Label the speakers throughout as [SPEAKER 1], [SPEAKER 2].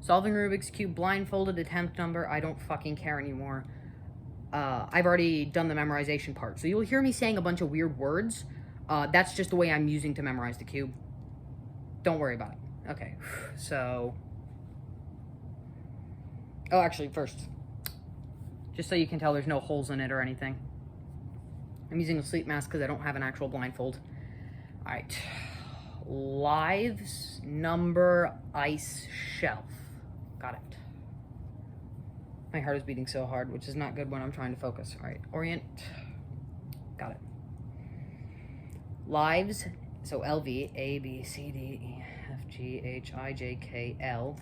[SPEAKER 1] Solving Rubik's Cube blindfolded, attempt number, I don't fucking care anymore. I've already done the memorization part. So you'll hear me saying a bunch of weird words. That's just the way I'm using to memorize the cube. Don't worry about it. Okay, so... Oh, actually, first, just so you can tell there's no holes in it or anything. I'm using a sleep mask because I don't have an actual blindfold. All right. Lives, number, ice, shelf. Got it. My heart is beating so hard, which is not good when I'm trying to focus. All right, orient. Got it. Lives, so LV, A, B, C, D, E, F, G, H, I, J, K, L.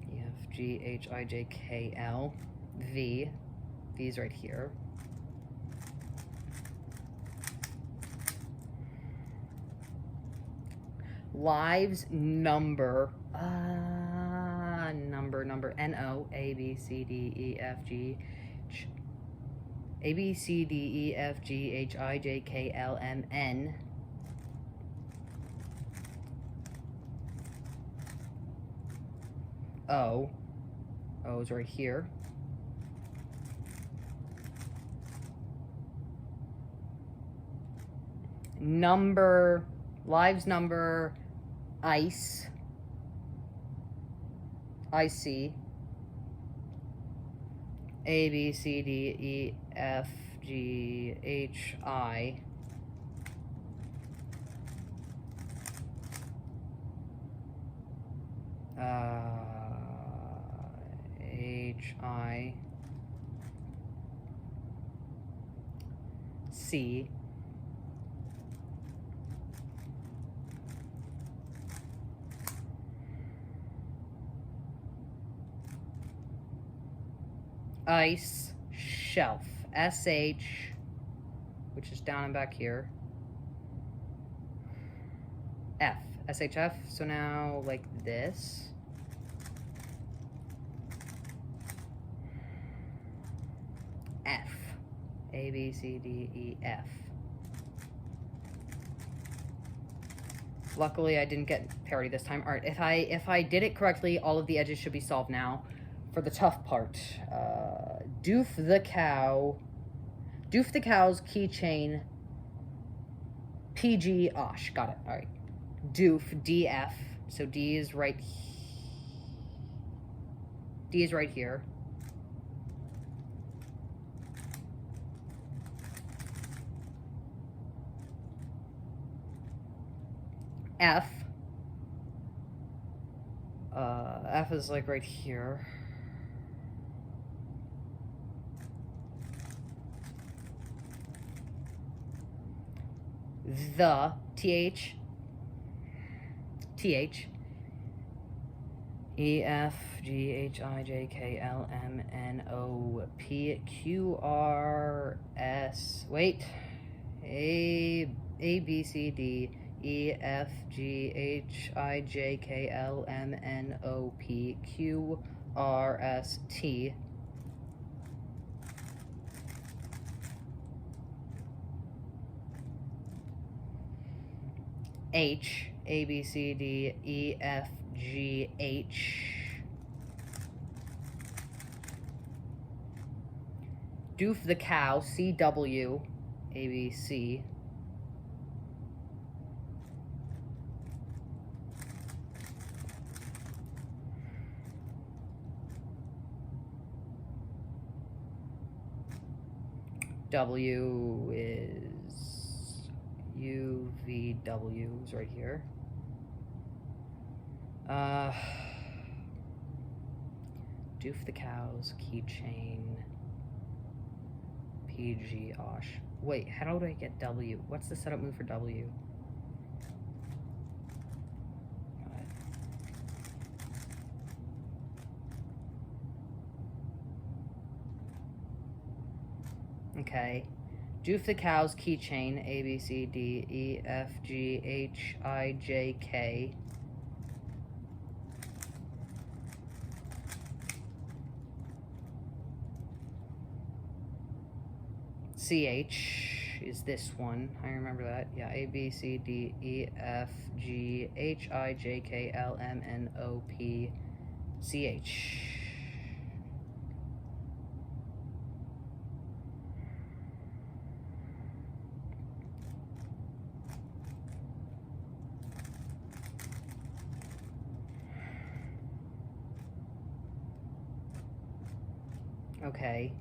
[SPEAKER 1] E, F, G, H, I, J, K, L. V. V is right here. Lives, number, N-O, A, B, C, D, E, F, G, H, A, B, C, D, E, F, G, H, I, J, K, L, M, N. O. O is right here. Number, lives, number, ice, IC, A, B, C, D, E, F, G, H, I, H, I, C, ice, shelf, SH, which is down and back here, F, SHF, so now like this, F, A, B, C, D, E, F. Luckily, I didn't get parity this time. All right, if I did it correctly, all of the edges should be solved now. For the tough part, Doof the cow's keychain, PG Osh. Got it. All right. Doof, DF. So D is right. D is right here. F. F is like right here. The, TH, E, F, G, H, I, J, K, L, M, N, O, P, Q, R, S, wait, A, B, C, D, E, F, G, H, I, J, K, L, M, N, O, P, Q, R, S, T, H, A, B, C, D, E, F, G, H. Doof the cow, C, W, A, B, C. W is UVW is right here. Doof the cow's keychain. PG Osh. Wait, how do I get W? What's the setup move for W? Okay. Doof the cow's keychain, A, B, C, D, E, F, G, H, I, J, K. CH is this one. I remember that. Yeah, A, B, C, D, E, F, G, H, I, J, K, L, M, N, O, P, C, H. Okay.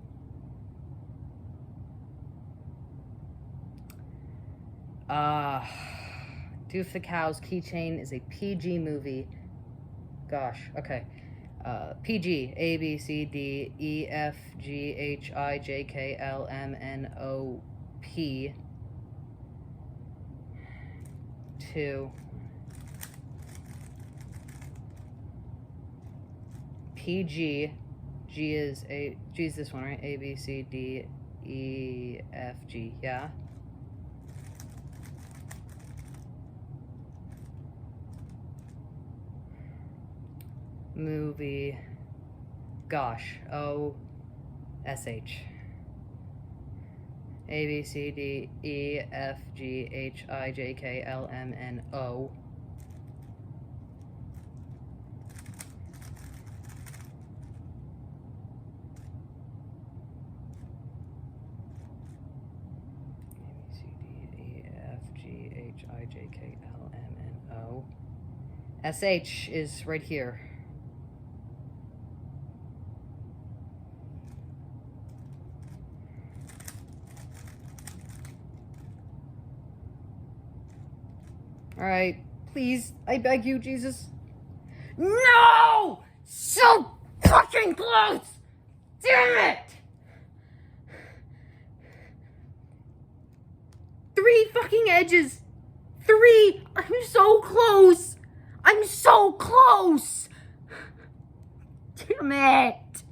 [SPEAKER 1] Doof the Cow's Keychain is a PG movie. Gosh, okay. PG, A, B, C, D, E, F, G, H, I, J, K, L, M, N, O, P. 2. PG. G is this one, right? A, B, C, D, E, F, G. Yeah. Movie. Gosh. O, S, H. A, B, C, D, E, F, G, H, I, J, K, L, M, N, O. JKLMNO. SH is right here. Alright, please, I beg you, Jesus. No! So fucking close! Damn it! 3 fucking edges! 3! I'm so close! I'm so close! Damn it!